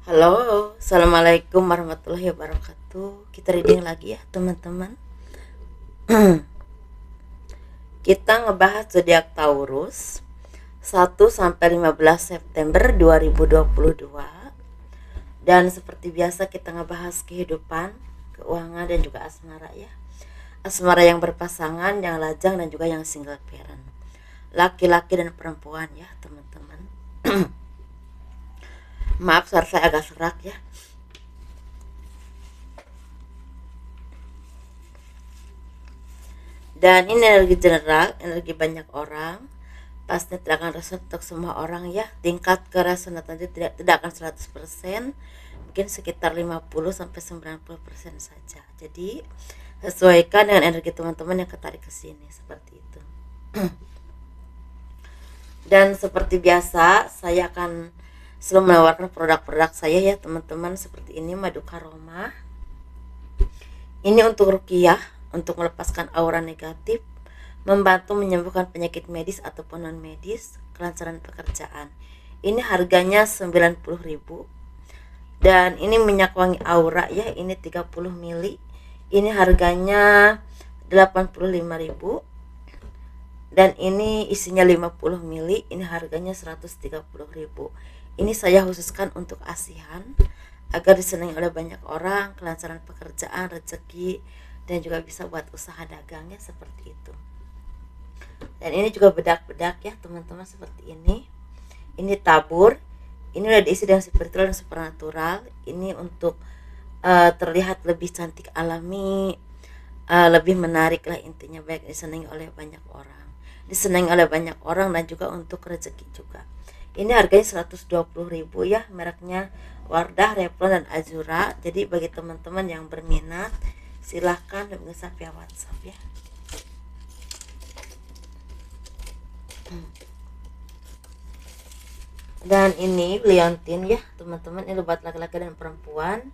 Halo, assalamualaikum warahmatullahi wabarakatuh. Kita reading lagi ya, teman-teman. Kita ngebahas zodiak Taurus 1 sampai 15 September 2022. Dan seperti biasa kita ngebahas kehidupan, keuangan dan juga asmara ya. Asmara yang berpasangan, yang lajang dan juga yang single parent. Laki-laki dan perempuan ya, teman-teman. Maaf suara saya agak serak ya. Dan ini energi general, energi banyak orang. Pasti tidak akan resonate untuk semua orang ya. Tingkat keresonatannya tidak akan 100%, mungkin sekitar 50 sampai 90% saja. Jadi sesuaikan dengan energi teman-teman yang ketarik ke sini seperti itu. Dan seperti biasa, saya akan selalu menawarkan produk-produk saya ya teman-teman, seperti ini madu karoma. Ini untuk ruqyah, untuk melepaskan aura negatif, membantu menyembuhkan penyakit medis ataupun non medis, kelancaran pekerjaan. Ini harganya 90.000. Dan ini minyak wangi aura ya, ini 30 ml. Ini harganya 85.000. Dan ini isinya 50 ml, ini harganya 130.000. Ini saya khususkan untuk asihan agar disenangi oleh banyak orang, kelancaran pekerjaan, rezeki, dan juga bisa buat usaha dagangnya seperti itu. Dan ini juga bedak-bedak ya teman-teman, seperti ini. Ini tabur, ini udah diisi dengan spiritual dan supernatural. Ini untuk terlihat lebih cantik alami, lebih menarik lah intinya, baik disenangi oleh banyak orang, dan juga untuk rezeki juga. Ini harganya 120.000 ya, mereknya Wardah, Revlon, dan Azura. Jadi bagi teman-teman yang berminat, silahkan hubungi via WhatsApp ya. Dan ini Leontin ya teman-teman, ini buat laki-laki dan perempuan.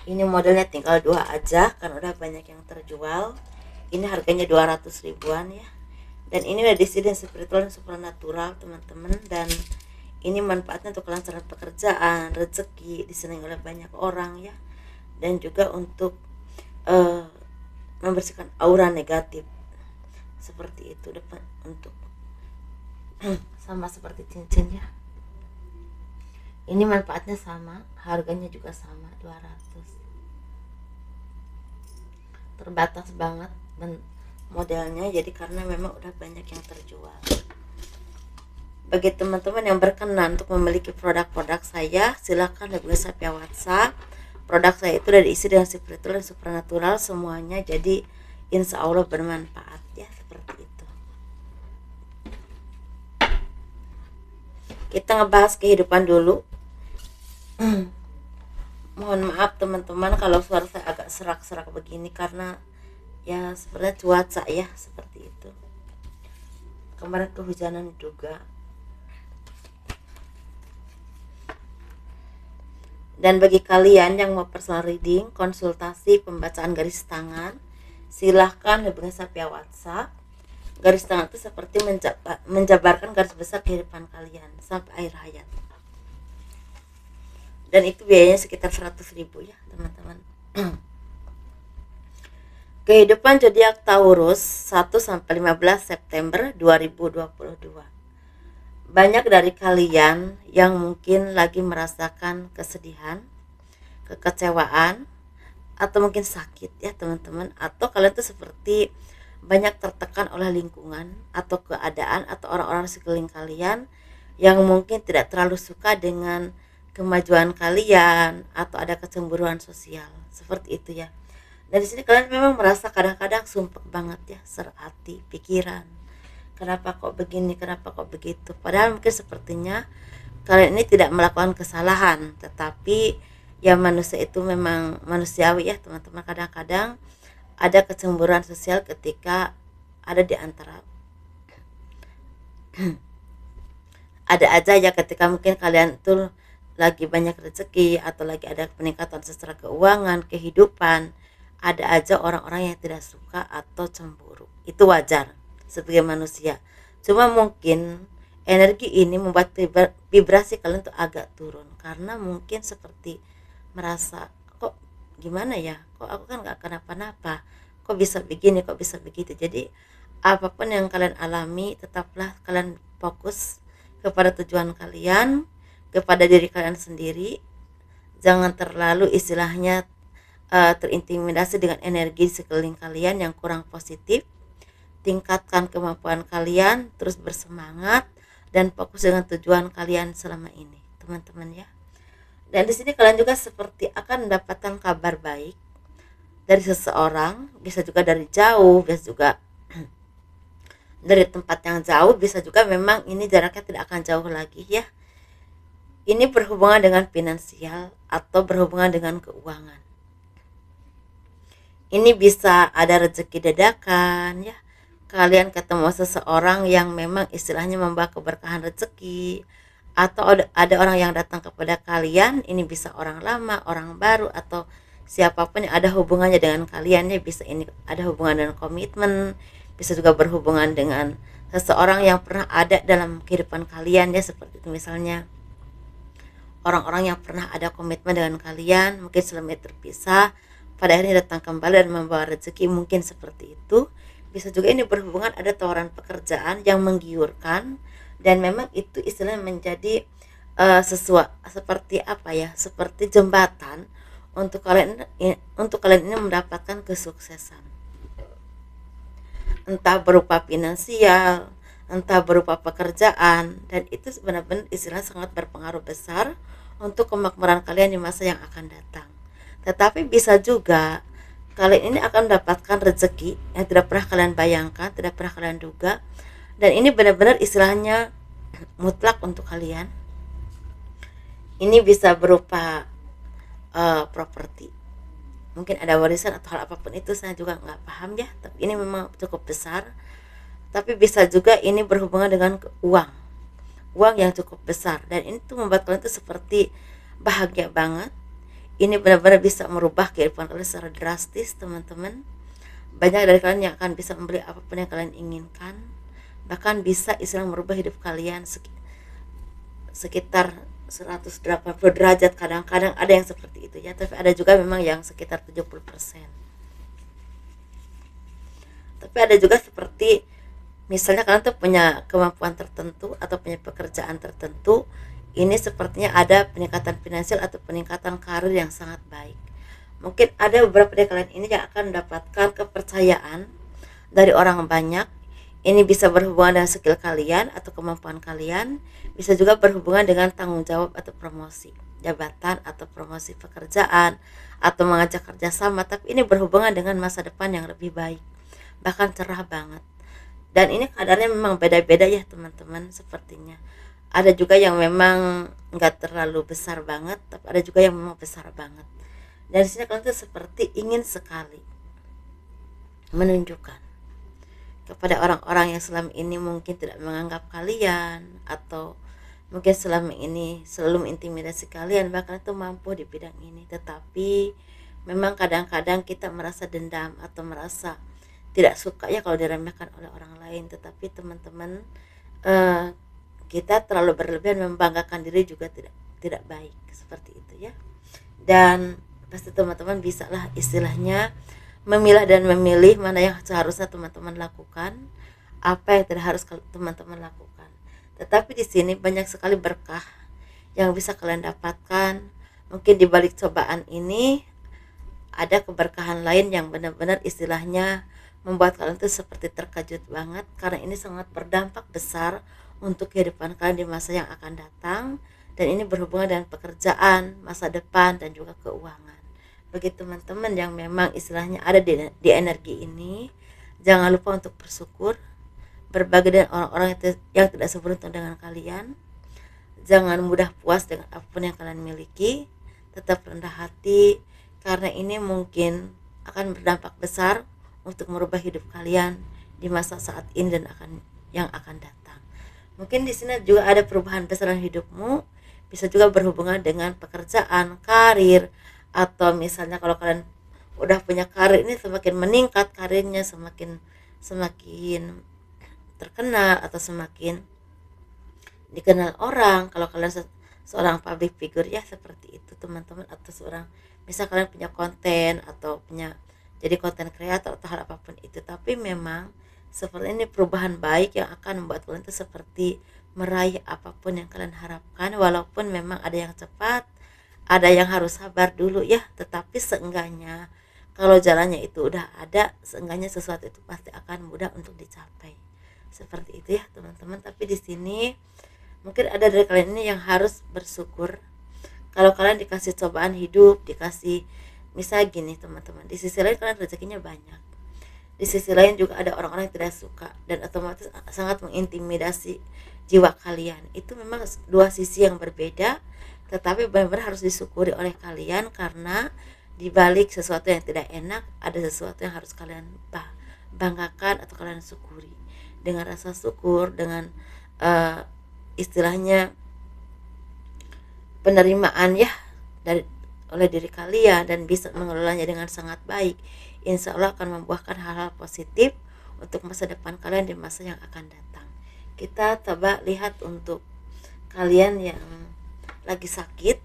Ini modelnya tinggal 2 aja kan udah banyak yang terjual. Ini harganya 200 ribuan ya. Dan ini udah diisi dengan spiritual dan supernatural teman-teman. Dan ini manfaatnya untuk kelancaran pekerjaan, rezeki, disenangi oleh banyak orang ya. Dan juga untuk membersihkan aura negatif seperti itu. Depan untuk sama seperti cincin ya. Ini manfaatnya sama, harganya juga sama, 200. Terbatas banget modelnya, jadi karena memang udah banyak yang terjual. Bagi teman-teman yang berkenan untuk memiliki produk-produk saya, silakan hubungi saya via WhatsApp. Produk saya itu udah diisi dengan spiritual dan supernatural semuanya, jadi insya Allah bermanfaat ya, seperti itu. Kita ngebahas kehidupan dulu. Mohon maaf teman-teman kalau suara saya agak serak-serak begini, karena ya sebenarnya cuaca ya seperti itu. Kemarin kehujanan juga. Dan bagi kalian yang mau personal reading, konsultasi, pembacaan garis tangan, silahkan hubungi saya via WhatsApp. Garis tangan itu seperti menjabarkan garis besar kehidupan kalian sampai akhir hayat. Dan itu biayanya sekitar 100.000 ya teman-teman. Kehidupan zodiak Taurus 1 sampai 15 September 2022. Banyak dari kalian yang mungkin lagi merasakan kesedihan, kekecewaan, atau mungkin sakit ya teman-teman. Atau kalian tuh seperti banyak tertekan oleh lingkungan atau keadaan atau orang-orang sekeliling kalian yang mungkin tidak terlalu suka dengan kemajuan kalian, atau ada kecemburuan sosial seperti itu ya. Dari sini kalian memang merasa kadang-kadang sumpek banget ya, serhati, pikiran, kenapa kok begini, kenapa kok begitu. Padahal mungkin sepertinya kalian ini tidak melakukan kesalahan, tetapi ya manusia itu memang manusiawi ya teman-teman. Kadang-kadang ada kecemburuan sosial ketika ada di antara ada aja ya, ketika mungkin kalian tuh lagi banyak rezeki atau lagi ada peningkatan secara keuangan, kehidupan, ada aja orang-orang yang tidak suka atau cemburu. Itu wajar sebagai manusia. Cuma mungkin energi ini membuat vibrasi kalian tuh agak turun, karena mungkin seperti merasa kok gimana ya, kok aku kan nggak kenapa-napa, kok bisa begini, kok bisa begitu. Jadi apapun yang kalian alami, tetaplah kalian fokus kepada tujuan kalian, kepada diri kalian sendiri. Jangan terlalu istilahnya terintimidasi dengan energi di sekeliling kalian yang kurang positif. Tingkatkan kemampuan kalian, terus bersemangat dan fokus dengan tujuan kalian selama ini, teman-teman ya. Dan di sini kalian juga seperti akan mendapatkan kabar baik dari seseorang, bisa juga dari jauh, bisa juga dari tempat yang jauh, bisa juga memang ini jaraknya tidak akan jauh lagi ya. Ini berhubungan dengan finansial atau berhubungan dengan keuangan. Ini bisa ada rezeki dadakan ya. Kalian ketemu seseorang yang memang istilahnya membawa keberkahan rezeki, atau ada orang yang datang kepada kalian. Ini bisa orang lama, orang baru, atau siapapun yang ada hubungannya dengan kalian ya. Bisa ini ada hubungan dengan komitmen, bisa juga berhubungan dengan seseorang yang pernah ada dalam kehidupan kalian ya, seperti itu. Misalnya orang-orang yang pernah ada komitmen dengan kalian, mungkin selama terpisah, pada akhirnya datang kembali dan membawa rezeki, mungkin seperti itu. Bisa juga ini berhubungan ada tawaran pekerjaan yang menggiurkan, dan memang itu istilahnya menjadi seperti apa ya, seperti jembatan untuk kalian ini mendapatkan kesuksesan, entah berupa finansial, entah berupa pekerjaan. Dan itu benar-benar istilah sangat berpengaruh besar untuk kemakmuran kalian di masa yang akan datang. Tetapi bisa juga kalian ini akan mendapatkan rezeki yang tidak pernah kalian bayangkan, tidak pernah kalian duga, dan ini benar-benar istilahnya mutlak untuk kalian. Ini bisa berupa properti, mungkin ada warisan atau hal apapun itu, saya juga nggak paham ya, tapi ini memang cukup besar. Tapi bisa juga ini berhubungan dengan uang yang cukup besar, dan ini tuh membuat kalian tuh seperti bahagia banget. Ini benar-benar bisa merubah kehidupan kalian secara drastis, teman-teman. Banyak dari kalian yang akan bisa membeli apapun yang kalian inginkan, bahkan bisa istilah merubah hidup kalian sekitar 180 derajat. Kadang-kadang ada yang seperti itu ya, tapi ada juga memang yang sekitar 70%. Tapi ada juga seperti misalnya kalian tuh punya kemampuan tertentu atau punya pekerjaan tertentu, ini sepertinya ada peningkatan finansial atau peningkatan karir yang sangat baik. Mungkin ada beberapa dari kalian ini yang akan mendapatkan kepercayaan dari orang banyak. Ini bisa berhubungan dengan skill kalian atau kemampuan kalian, bisa juga berhubungan dengan tanggung jawab atau promosi jabatan atau promosi pekerjaan atau mengajak kerjasama. Tapi ini berhubungan dengan masa depan yang lebih baik, bahkan cerah banget. Dan ini kadarnya memang beda-beda ya teman-teman, sepertinya ada juga yang memang nggak terlalu besar banget, tapi ada juga yang memang besar banget. Dan disini kalian tuh seperti ingin sekali menunjukkan kepada orang-orang yang selama ini mungkin tidak menganggap kalian, atau mungkin selama ini selalu mengintimidasi kalian, bahkan itu mampu di bidang ini. Tetapi memang kadang-kadang kita merasa dendam atau merasa tidak suka ya kalau diremehkan oleh orang lain. Tetapi teman-teman, kita terlalu berlebihan membanggakan diri juga tidak baik, seperti itu ya. Dan pasti teman-teman bisalah istilahnya memilah dan memilih mana yang seharusnya teman-teman lakukan, apa yang tidak harus teman-teman lakukan. Tetapi di sini banyak sekali berkah yang bisa kalian dapatkan. Mungkin di balik cobaan ini ada keberkahan lain yang benar-benar istilahnya membuat kalian tuh seperti terkejut banget, karena ini sangat berdampak besar untuk kehidupan kalian di masa yang akan datang. Dan ini berhubungan dengan pekerjaan, masa depan, dan juga keuangan. Bagi teman-teman yang memang istilahnya ada di energi ini, jangan lupa untuk bersyukur, berbagi dengan orang-orang yang tidak seberuntung dengan kalian. Jangan mudah puas dengan apapun yang kalian miliki, tetap rendah hati, karena ini mungkin akan berdampak besar untuk merubah hidup kalian di masa saat ini dan yang akan datang. Mungkin di sini juga ada perubahan besar dalam hidupmu, bisa juga berhubungan dengan pekerjaan, karir, atau misalnya kalau kalian udah punya karir, ini semakin meningkat karirnya, semakin terkenal, atau semakin dikenal orang. Kalau kalian seorang public figure ya seperti itu teman-teman, atau seorang misal kalian punya konten atau punya jadi konten kreator atau hal apapun itu, tapi memang seperti ini perubahan baik yang akan membuat kalian itu seperti meraih apapun yang kalian harapkan, walaupun memang ada yang cepat, ada yang harus sabar dulu ya, tetapi seenggaknya kalau jalannya itu udah ada, seenggaknya sesuatu itu pasti akan mudah untuk dicapai. Seperti itu ya teman-teman. Tapi di sini mungkin ada dari kalian ini yang harus bersyukur kalau kalian dikasih cobaan hidup, dikasih misal gini teman-teman, di sisi lain kalian rezekinya banyak, di sisi lain juga ada orang-orang yang tidak suka dan otomatis sangat mengintimidasi jiwa kalian. Itu memang dua sisi yang berbeda, tetapi benar-benar harus disyukuri oleh kalian, karena di balik sesuatu yang tidak enak ada sesuatu yang harus kalian banggakan atau kalian syukuri. Dengan rasa syukur, dengan istilahnya penerimaan ya dari oleh diri kalian dan bisa mengelolanya dengan sangat baik, insya Allah akan membuahkan hal-hal positif untuk masa depan kalian di masa yang akan datang. Kita coba lihat untuk kalian yang lagi sakit,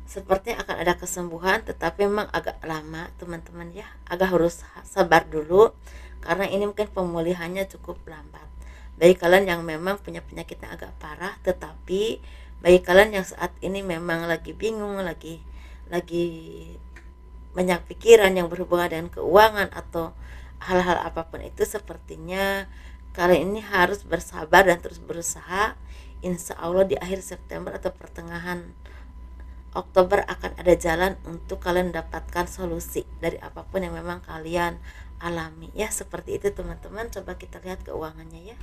sepertinya akan ada kesembuhan, tetapi memang agak lama teman-teman ya, agak harus sabar dulu karena ini mungkin pemulihannya cukup lambat. Bagi kalian yang memang punya penyakit yang agak parah, tetapi bagi kalian yang saat ini memang lagi bingung, lagi banyak pikiran yang berhubungan dengan keuangan atau hal-hal apapun itu, sepertinya kalian ini harus bersabar dan terus berusaha. Insya Allah di akhir September atau pertengahan Oktober akan ada jalan untuk kalian dapatkan solusi dari apapun yang memang kalian alami ya. Seperti itu teman-teman. Coba kita lihat keuangannya ya.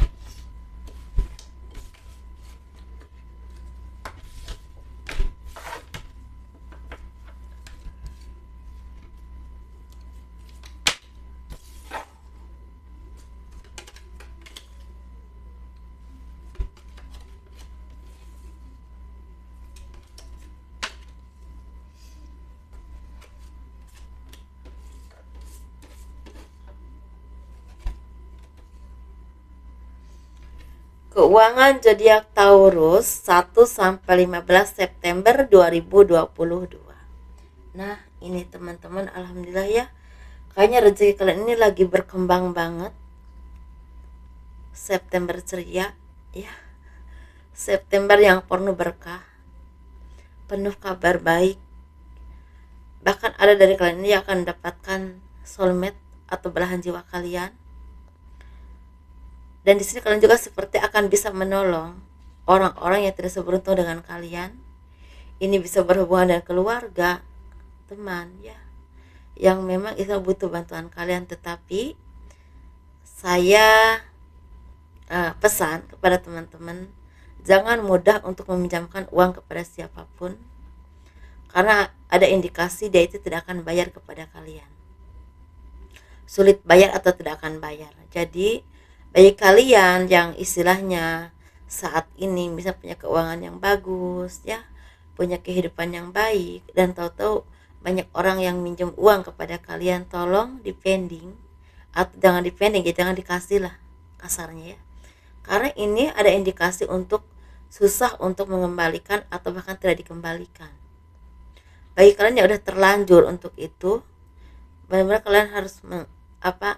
Keuangan zodiak Taurus 1 sampai 15 September 2022. Nah, ini teman-teman, alhamdulillah ya. Kayaknya rezeki kalian ini lagi berkembang banget. September ceria ya. September yang penuh berkah, penuh kabar baik. Bahkan ada dari kalian ini yang akan mendapatkan soulmate atau belahan jiwa kalian. Dan di sini kalian juga seperti akan bisa menolong orang-orang yang tidak seberuntung dengan kalian. Ini bisa berhubungan dengan keluarga, teman ya, yang memang itu butuh bantuan kalian. Tetapi saya pesan kepada teman-teman, jangan mudah untuk meminjamkan uang kepada siapapun, karena ada indikasi dia itu tidak akan bayar kepada kalian, sulit bayar atau tidak akan bayar. Jadi bagi kalian yang istilahnya saat ini bisa punya keuangan yang bagus ya, punya kehidupan yang baik, dan tahu-tahu banyak orang yang minjem uang kepada kalian, tolong dipending, atau jangan dipending ya, jangan dikasih lah kasarnya ya, karena ini ada indikasi untuk susah untuk mengembalikan atau bahkan tidak dikembalikan. Bagi kalian yang udah terlanjur untuk itu, benar-benar kalian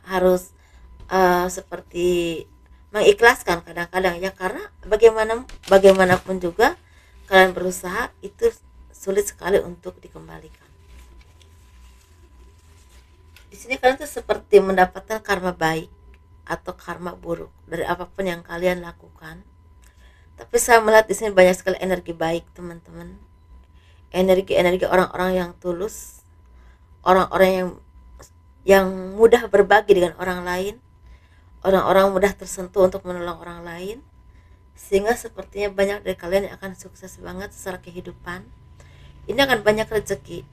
harus seperti mengikhlaskan kadang-kadang ya, karena bagaimanapun juga kalian berusaha itu sulit sekali untuk dikembalikan. Di sini kalian tuh seperti mendapatkan karma baik atau karma buruk dari apapun yang kalian lakukan. Tapi saya melihat di sini banyak sekali energi baik teman-teman, energi orang-orang yang tulus, orang-orang yang mudah berbagi dengan orang lain, orang-orang mudah tersentuh untuk menolong orang lain, sehingga sepertinya banyak dari kalian yang akan sukses banget secara kehidupan. Ini akan banyak rezeki,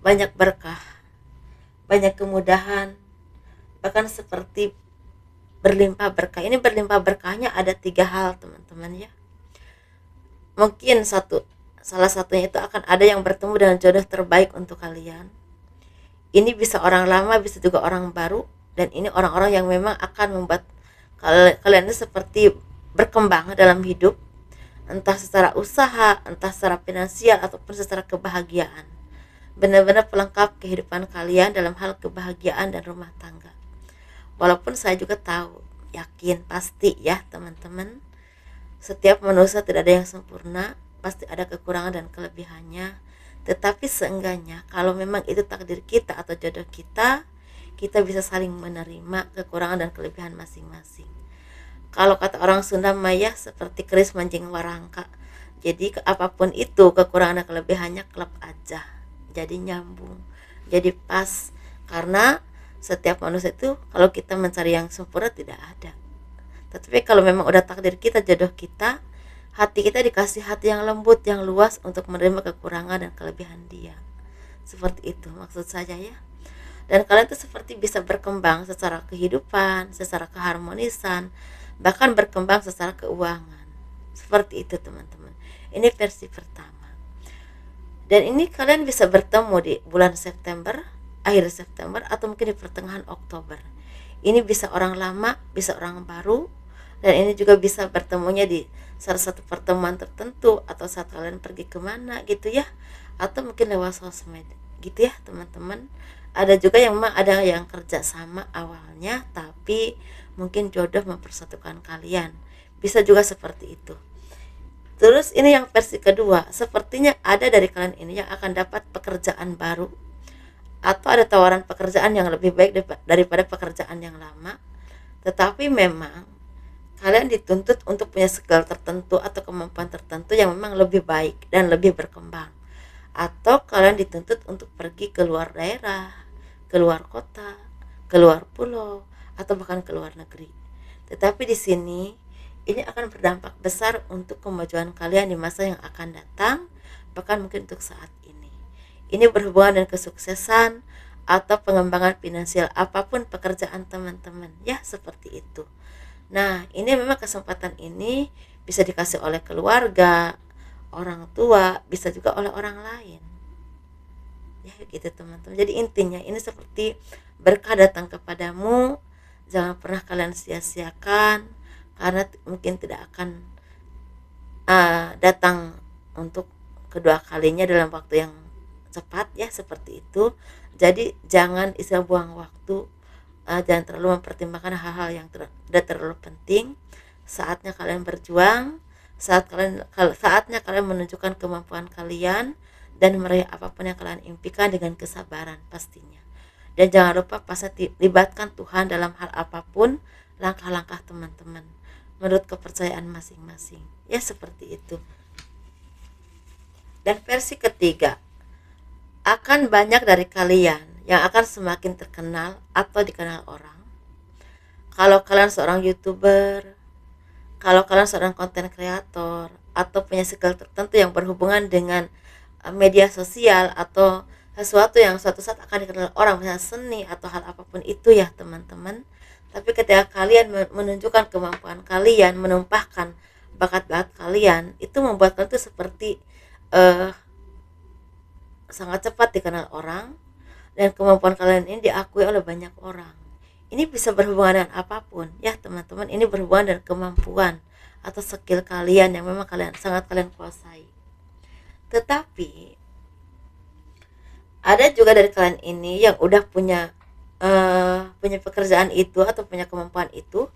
banyak berkah, banyak kemudahan, bahkan seperti berlimpah berkah. Ini berlimpah berkahnya ada 3 hal teman-teman ya. Mungkin salah satunya itu akan ada yang bertemu dengan jodoh terbaik untuk kalian. Ini bisa orang lama, bisa juga orang baru, dan ini orang-orang yang memang akan membuat kalian itu seperti berkembang dalam hidup, entah secara usaha, entah secara finansial, ataupun secara kebahagiaan. Benar-benar pelengkap kehidupan kalian dalam hal kebahagiaan dan rumah tangga. Walaupun saya juga tahu, yakin, pasti ya teman-teman, setiap manusia tidak ada yang sempurna, pasti ada kekurangan dan kelebihannya. Tetapi seenggaknya kalau memang itu takdir kita atau jodoh kita, kita bisa saling menerima kekurangan dan kelebihan masing-masing. Kalau kata orang Sunda Maya seperti keris mancing warangka. Jadi apapun itu kekurangan dan kelebihannya klub aja. Jadi nyambung, jadi pas. Karena setiap manusia itu kalau kita mencari yang sempurna tidak ada. Tetapi kalau memang udah takdir kita, jodoh kita, hati kita dikasih hati yang lembut, yang luas untuk menerima kekurangan dan kelebihan dia. Seperti itu maksud saya ya. Dan kalian tuh seperti bisa berkembang secara kehidupan, secara keharmonisan, bahkan berkembang secara keuangan. Seperti itu teman-teman. Ini versi pertama. Dan ini kalian bisa bertemu di bulan September, akhir September, atau mungkin di pertengahan Oktober. Ini bisa orang lama, bisa orang baru, dan ini juga bisa bertemunya di salah satu pertemuan tertentu, atau saat kalian pergi kemana gitu ya, atau mungkin lewat sosmed gitu ya teman-teman. Ada juga yang memang ada yang kerja sama awalnya, tapi mungkin jodoh mempersatukan kalian. Bisa juga seperti itu. Terus ini yang versi kedua, sepertinya ada dari kalian ini yang akan dapat pekerjaan baru, atau ada tawaran pekerjaan yang lebih baik daripada pekerjaan yang lama. Tetapi memang kalian dituntut untuk punya skill tertentu atau kemampuan tertentu yang memang lebih baik dan lebih berkembang. Atau kalian dituntut untuk pergi ke luar daerah, ke luar kota, ke luar pulau, atau bahkan ke luar negeri. Tetapi di sini ini akan berdampak besar untuk kemajuan kalian di masa yang akan datang, bahkan mungkin untuk saat ini. Ini berhubungan dengan kesuksesan atau pengembangan finansial apapun pekerjaan teman-teman ya, seperti itu. Nah, ini memang kesempatan ini bisa dikasih oleh keluarga, orang tua, bisa juga oleh orang lain. Ya gitu teman-teman. Jadi intinya ini seperti berkah datang kepadamu. Jangan pernah kalian sia-siakan, karena mungkin tidak akan datang untuk kedua kalinya dalam waktu yang cepat ya, seperti itu. Jadi jangan istilah buang waktu, jangan terlalu mempertimbangkan hal-hal yang tidak terlalu penting. Saatnya kalian berjuang, saatnya kalian menunjukkan kemampuan kalian dan meraih apapun yang kalian impikan dengan kesabaran pastinya. Dan jangan lupa pasti libatkan Tuhan dalam hal apapun langkah-langkah teman-teman menurut kepercayaan masing-masing ya, seperti itu. Dan versi ketiga, akan banyak dari kalian yang akan semakin terkenal atau dikenal orang. Kalau kalian seorang YouTuber, kalau kalian seorang konten kreator, atau punya skill tertentu yang berhubungan dengan media sosial atau sesuatu yang suatu saat akan dikenal orang, misalnya seni atau hal apapun itu ya teman-teman. Tapi ketika kalian menunjukkan kemampuan kalian, menumpahkan bakat-bakat kalian, itu membuat kalian itu seperti sangat cepat dikenal orang, dan kemampuan kalian ini diakui oleh banyak orang. Ini bisa berhubungan dengan apapun ya teman-teman. Ini berhubungan dengan kemampuan atau skill kalian yang memang sangat kalian kuasai. Tetapi ada juga dari kalian ini yang udah punya pekerjaan itu atau punya kemampuan itu,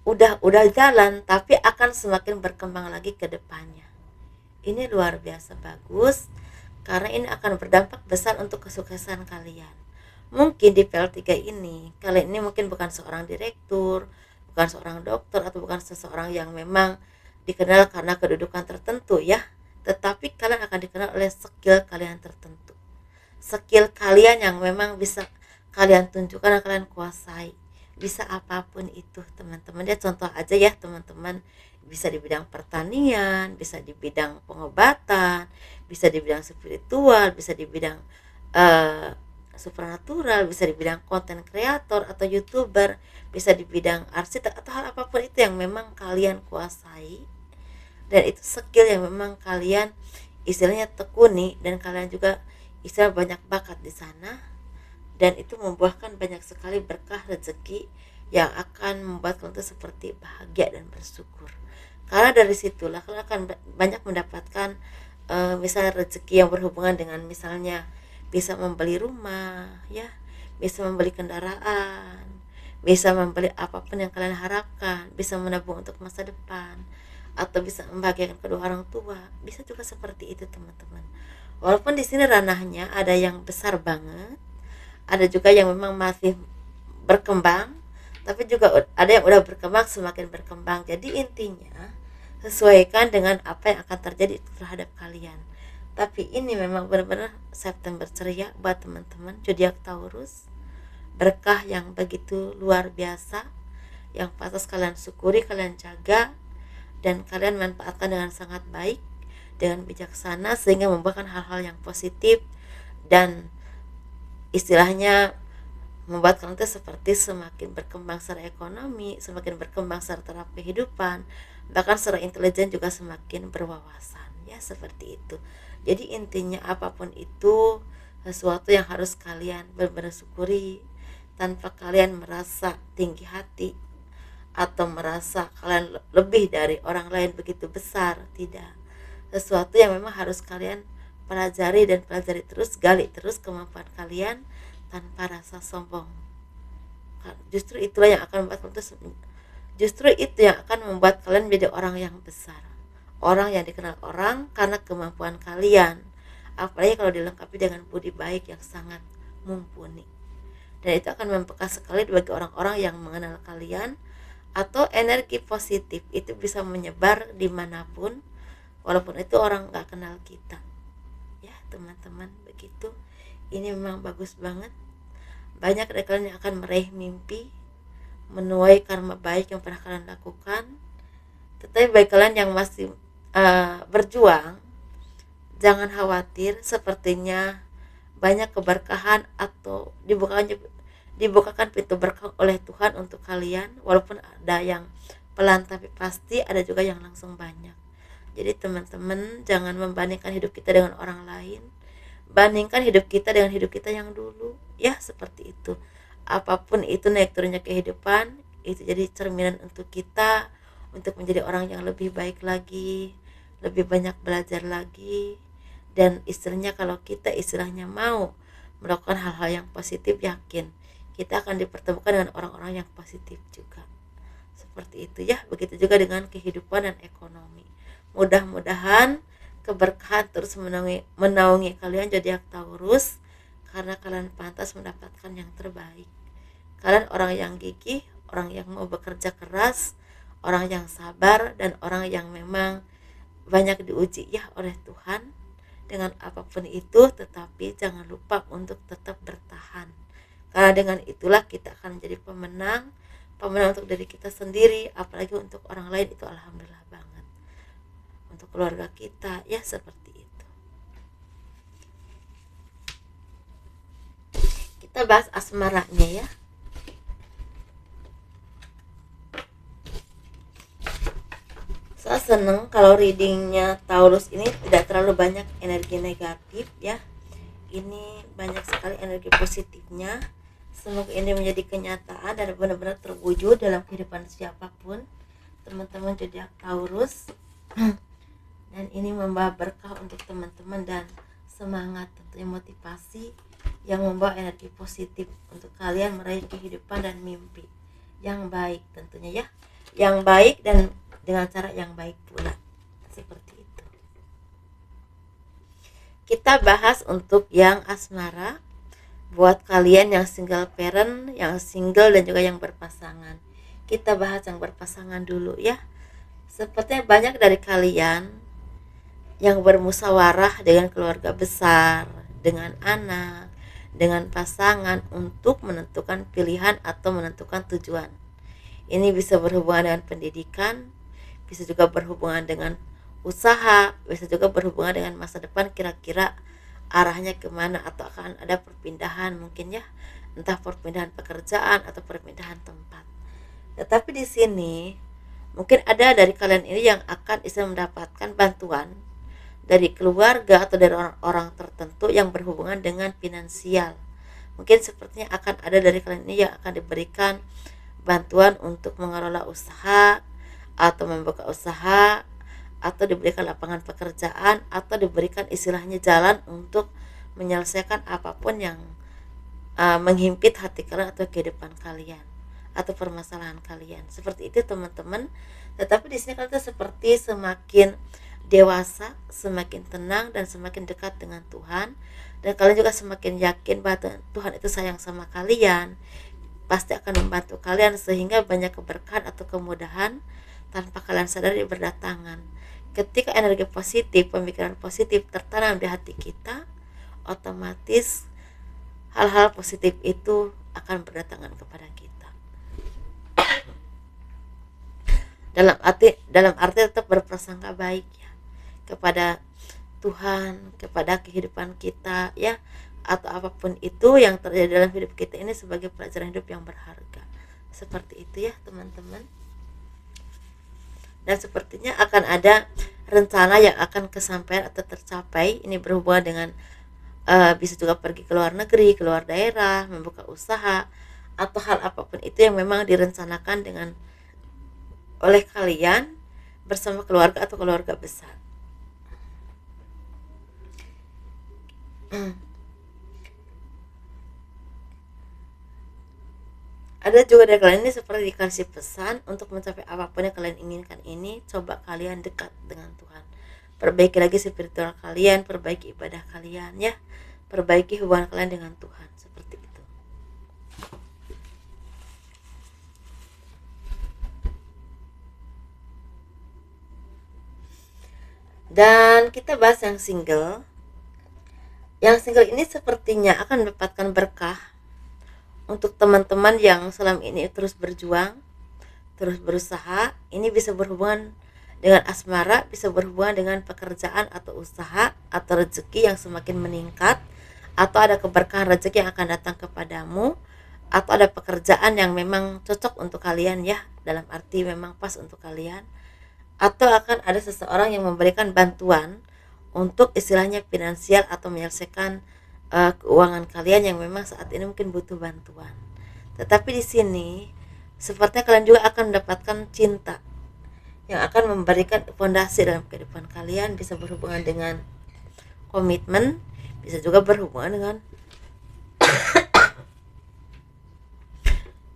udah jalan, tapi akan semakin berkembang lagi ke depannya. Ini luar biasa bagus, karena ini akan berdampak besar untuk kesuksesan kalian. Mungkin di PL3 ini, kalian ini mungkin bukan seorang direktur, bukan seorang dokter, atau bukan seseorang yang memang dikenal karena kedudukan tertentu ya, tetapi kalian akan dikenal oleh skill kalian tertentu. Skill kalian yang memang bisa kalian tunjukkan dan kalian kuasai. Bisa apapun itu teman-teman. Ya contoh aja ya teman-teman, bisa di bidang pertanian, bisa di bidang pengobatan, bisa di bidang spiritual, bisa di bidang supranatural, bisa di bidang konten kreator atau YouTuber, bisa di bidang arsitek atau hal apapun itu yang memang kalian kuasai. Dan itu skill yang memang kalian istilahnya tekuni, dan kalian juga istilah banyak bakat di sana, dan itu membuahkan banyak sekali berkah rezeki yang akan membuat kalian itu seperti bahagia dan bersyukur. karena dari situlah kalian akan banyak mendapatkan misalnya rezeki yang berhubungan dengan misalnya bisa membeli rumah ya, bisa membeli kendaraan, bisa membeli apapun yang kalian harapkan, bisa menabung untuk masa depan, atau bisa membahagiakan kedua orang tua, bisa juga seperti itu teman-teman. Walaupun di sini ranahnya ada yang besar banget, ada juga yang memang masih berkembang, tapi juga ada yang udah berkembang semakin berkembang. Jadi intinya sesuaikan dengan apa yang akan terjadi terhadap kalian. Tapi ini memang benar-benar September ceria buat teman-teman zodiak Taurus, berkah yang begitu luar biasa yang pantas kalian syukuri, kalian jaga, dan kalian manfaatkan dengan sangat baik, dengan bijaksana, sehingga membuahkan hal-hal yang positif dan istilahnya membuat kalian itu seperti semakin berkembang secara ekonomi, semakin berkembang secara taraf kehidupan, bahkan secara intelijen juga semakin berwawasan ya, seperti itu. Jadi intinya apapun itu sesuatu yang harus kalian benar-benar syukuri, tanpa kalian merasa tinggi hati atau merasa kalian lebih dari orang lain begitu besar, tidak. Sesuatu yang memang harus kalian pelajari dan pelajari terus, gali terus kemampuan kalian tanpa rasa sombong. Justru itulah yang akan membuat justru itu yang akan membuat kalian menjadi orang yang besar, orang yang dikenal orang karena kemampuan kalian, apalagi kalau dilengkapi dengan budi baik yang sangat mumpuni. Dan itu akan membekas sekali bagi orang-orang yang mengenal kalian, atau energi positif itu bisa menyebar dimanapun walaupun itu orang gak kenal kita ya teman-teman. Begitu, ini memang bagus banget. Banyak dari kalian yang akan meraih mimpi, menuai karma baik yang pernah kalian lakukan. Tetapi bagi kalian yang masih berjuang, jangan khawatir, sepertinya banyak keberkahan atau dibukakan pintu berkah oleh Tuhan untuk kalian. Walaupun ada yang pelan, tapi pasti ada juga yang langsung banyak. Jadi teman-teman, jangan membandingkan hidup kita dengan orang lain, bandingkan hidup kita dengan hidup kita yang dulu ya, seperti itu. Apapun itu naik turunnya kehidupan, itu jadi cerminan untuk kita untuk menjadi orang yang lebih baik lagi, lebih banyak belajar lagi. Dan istilahnya kalau kita istilahnya mau melakukan hal-hal yang positif, yakin kita akan dipertemukan dengan orang-orang yang positif juga. Seperti itu ya. Begitu juga dengan kehidupan dan ekonomi. Mudah-mudahan keberkahan terus menaungi kalian zodiak Taurus, karena kalian pantas mendapatkan yang terbaik. Kalian orang yang gigih, orang yang mau bekerja keras, orang yang sabar, dan orang yang memang banyak diuji ya oleh Tuhan dengan apapun itu. Tetapi jangan lupa untuk tetap bertahan, karena dengan itulah kita akan menjadi pemenang untuk diri kita sendiri, apalagi untuk orang lain. Itu alhamdulillah banget untuk keluarga kita ya, seperti itu. Kita bahas asmaranya ya. Saya seneng kalau readingnya Taurus ini tidak terlalu banyak energi negatif ya. Ini banyak sekali energi positifnya. Semoga ini menjadi kenyataan dan benar-benar terwujud dalam kehidupan siapapun teman-teman zodiak Taurus. Dan ini membawa berkah untuk teman-teman dan semangat, tentunya motivasi yang membawa energi positif untuk kalian meraih kehidupan dan mimpi yang baik, tentunya ya, yang baik dan dengan cara yang baik pula, seperti itu. Kita bahas untuk yang asmara, buat kalian yang single parent, yang single dan juga yang berpasangan. Kita bahas yang berpasangan dulu ya. Sepertinya banyak dari kalian yang bermusyawarah dengan keluarga besar, dengan anak, dengan pasangan untuk menentukan pilihan atau menentukan tujuan. Ini bisa berhubungan dengan pendidikan, bisa juga berhubungan dengan usaha, bisa juga berhubungan dengan masa depan, kira-kira arahnya kemana, atau akan ada perpindahan mungkin ya, entah perpindahan pekerjaan atau perpindahan tempat. Tetapi di sini mungkin ada dari kalian ini yang akan bisa mendapatkan bantuan dari keluarga atau dari orang-orang tertentu yang berhubungan dengan finansial. Mungkin sepertinya akan ada dari kalian ini yang akan diberikan bantuan untuk mengelola usaha, atau membuka usaha, atau diberikan lapangan pekerjaan, atau diberikan istilahnya jalan untuk menyelesaikan apapun yang menghimpit hati kalian atau kehidupan kalian atau permasalahan kalian. Seperti itu teman-teman. Tetapi di sini kalian seperti semakin dewasa, semakin tenang dan semakin dekat dengan Tuhan, dan kalian juga semakin yakin bahwa Tuhan itu sayang sama kalian, pasti akan membantu kalian sehingga banyak keberkahan atau kemudahan tanpa kalian sadari berdatangan. Ketika energi positif, pemikiran positif tertanam di hati kita, otomatis hal-hal positif itu akan berdatangan kepada kita. Dalam arti tetap berprasangka baik ya kepada Tuhan, kepada kehidupan kita ya, atau apapun itu yang terjadi dalam hidup kita ini sebagai pelajaran hidup yang berharga. Seperti itu ya teman-teman. Dan sepertinya akan ada rencana yang akan kesampaian atau tercapai. Ini berhubungan dengan bisa juga pergi ke luar negeri, ke luar daerah, membuka usaha, atau hal apapun itu yang memang direncanakan dengan oleh kalian bersama keluarga atau keluarga besar. Ada juga dari kalian ini seperti dikasih pesan untuk mencapai apapun yang kalian inginkan ini, coba kalian dekat dengan Tuhan. Perbaiki lagi spiritual kalian, perbaiki ibadah kalian ya, perbaiki hubungan kalian dengan Tuhan. Seperti itu. Dan kita bahas yang single. Yang single ini sepertinya akan mendapatkan berkah untuk teman-teman yang selama ini terus berjuang, terus berusaha. Ini bisa berhubungan dengan asmara, bisa berhubungan dengan pekerjaan atau usaha atau rezeki yang semakin meningkat, atau ada keberkahan rezeki yang akan datang kepadamu, atau ada pekerjaan yang memang cocok untuk kalian ya, dalam arti memang pas untuk kalian, atau akan ada seseorang yang memberikan bantuan untuk istilahnya finansial atau menyelesaikan keuangan kalian yang memang saat ini mungkin butuh bantuan. Tetapi di sini sepertinya kalian juga akan mendapatkan cinta yang akan memberikan fondasi dalam kehidupan kalian, bisa berhubungan dengan komitmen, bisa juga berhubungan dengan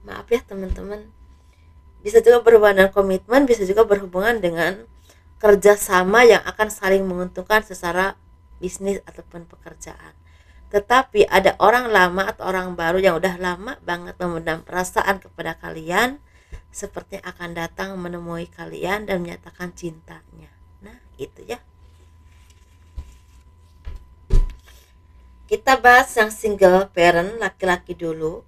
maaf ya teman-teman, bisa juga berhubungan dengan komitmen, bisa juga berhubungan dengan kerjasama yang akan saling menguntungkan secara bisnis ataupun pekerjaan. Tetapi ada orang lama atau orang baru yang udah lama banget memendam perasaan kepada kalian, sepertinya akan datang menemui kalian dan menyatakan cintanya. Nah itu ya. Kita bahas yang single parent, laki-laki dulu.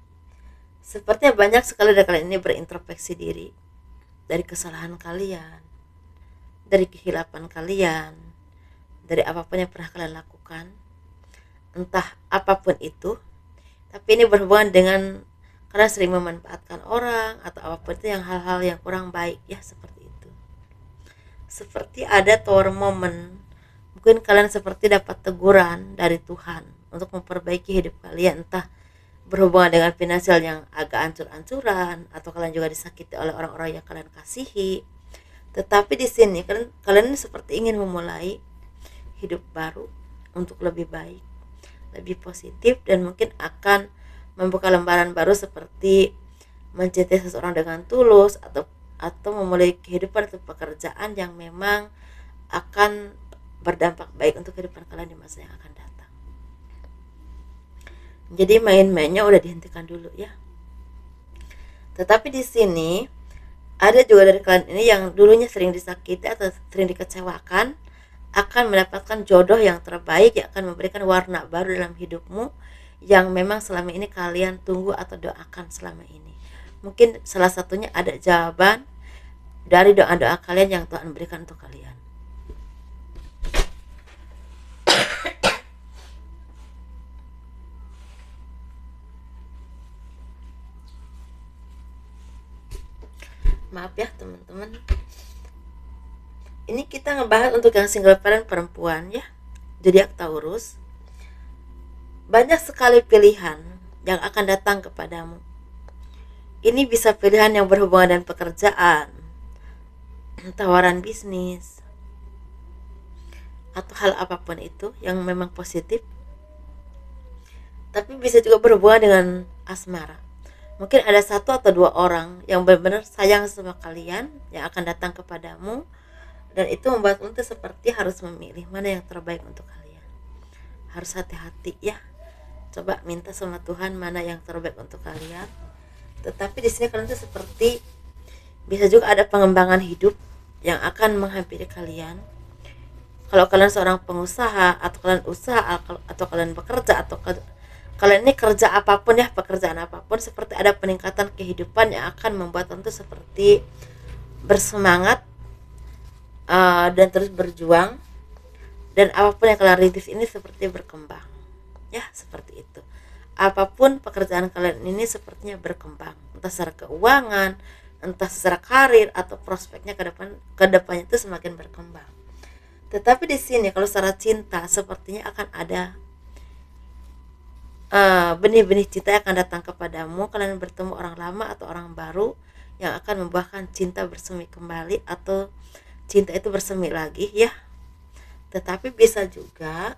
Sepertinya banyak sekali dari kalian ini berintrospeksi diri dari kesalahan kalian, dari kehilapan kalian, dari apapun yang pernah kalian lakukan, entah apapun itu. Tapi ini berhubungan dengan kalian sering memanfaatkan orang atau apapun itu yang hal-hal yang kurang baik ya, seperti itu. Seperti ada tower moment, mungkin kalian seperti dapat teguran dari Tuhan untuk memperbaiki hidup kalian, entah berhubungan dengan finansial yang agak ancur-ancuran, atau kalian juga disakiti oleh orang-orang yang kalian kasihi. Tetapi di sini kalian seperti ingin memulai hidup baru untuk lebih baik, lebih positif, dan mungkin akan membuka lembaran baru seperti mencintai seseorang dengan tulus, atau memulai kehidupan atau pekerjaan yang memang akan berdampak baik untuk kehidupan kalian di masa yang akan datang. Jadi main-mainnya udah dihentikan dulu ya. Tetapi di sini ada juga dari kalian ini yang dulunya sering disakiti atau sering dikecewakan, akan mendapatkan jodoh yang terbaik yang akan memberikan warna baru dalam hidupmu yang memang selama ini kalian tunggu atau doakan selama ini. Mungkin salah satunya ada jawaban dari doa-doa kalian yang Tuhan berikan untuk kalian. Maaf ya teman-teman, ini kita ngebahas untuk yang single parent perempuan ya, zodiak Taurus. Banyak sekali pilihan yang akan datang kepadamu. Ini bisa pilihan yang berhubungan dengan pekerjaan, tawaran bisnis, atau hal apapun itu yang memang positif. Tapi bisa juga berhubungan dengan asmara. Mungkin ada satu atau dua orang yang benar-benar sayang sama kalian yang akan datang kepadamu, dan itu membuat untuk seperti harus memilih mana yang terbaik untuk kalian. Harus hati-hati ya. Coba minta sama Tuhan mana yang terbaik untuk kalian. Tetapi di sini kalian tuh seperti bisa juga ada pengembangan hidup yang akan menghampiri kalian. Kalau kalian seorang pengusaha, atau kalian usaha, atau kalian bekerja, atau kalian ini kerja apapun ya, pekerjaan apapun, seperti ada peningkatan kehidupan yang akan membuat tentu seperti bersemangat, dan terus berjuang, dan apapun yang kalian rintis ini seperti berkembang ya, seperti itu. Apapun pekerjaan kalian ini sepertinya berkembang, entah secara keuangan, entah secara karir, atau prospeknya ke depannya itu semakin berkembang. Tetapi di sini kalau secara cinta sepertinya akan ada benih-benih cinta yang akan datang kepadamu. Kalian bertemu orang lama atau orang baru yang akan membuahkan cinta bersemi kembali, atau cinta itu bersemi lagi ya. Tetapi bisa juga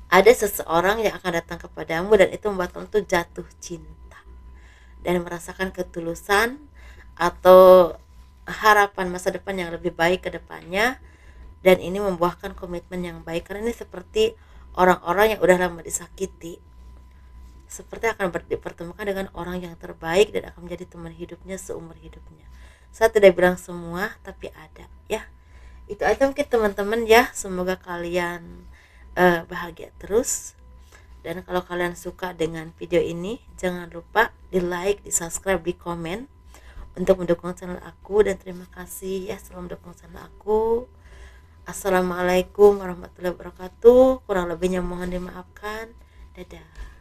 ada seseorang yang akan datang kepadamu dan itu membuat kamu tuh jatuh cinta dan merasakan ketulusan atau harapan masa depan yang lebih baik ke depannya, dan ini membuahkan komitmen yang baik. Karena ini seperti orang-orang yang udah lama disakiti seperti akan dipertemukan dengan orang yang terbaik dan akan menjadi teman hidupnya seumur hidupnya. Saya tidak bilang semua, tapi ada ya. Itu aja mungkin teman-teman ya. Semoga kalian bahagia terus. Dan kalau kalian suka dengan video ini, jangan lupa di like, di subscribe, di komen untuk mendukung channel aku. Dan terima kasih ya selalu mendukung channel aku. Assalamualaikum warahmatullahi wabarakatuh. Kurang lebihnya mohon dimaafkan. Dadah.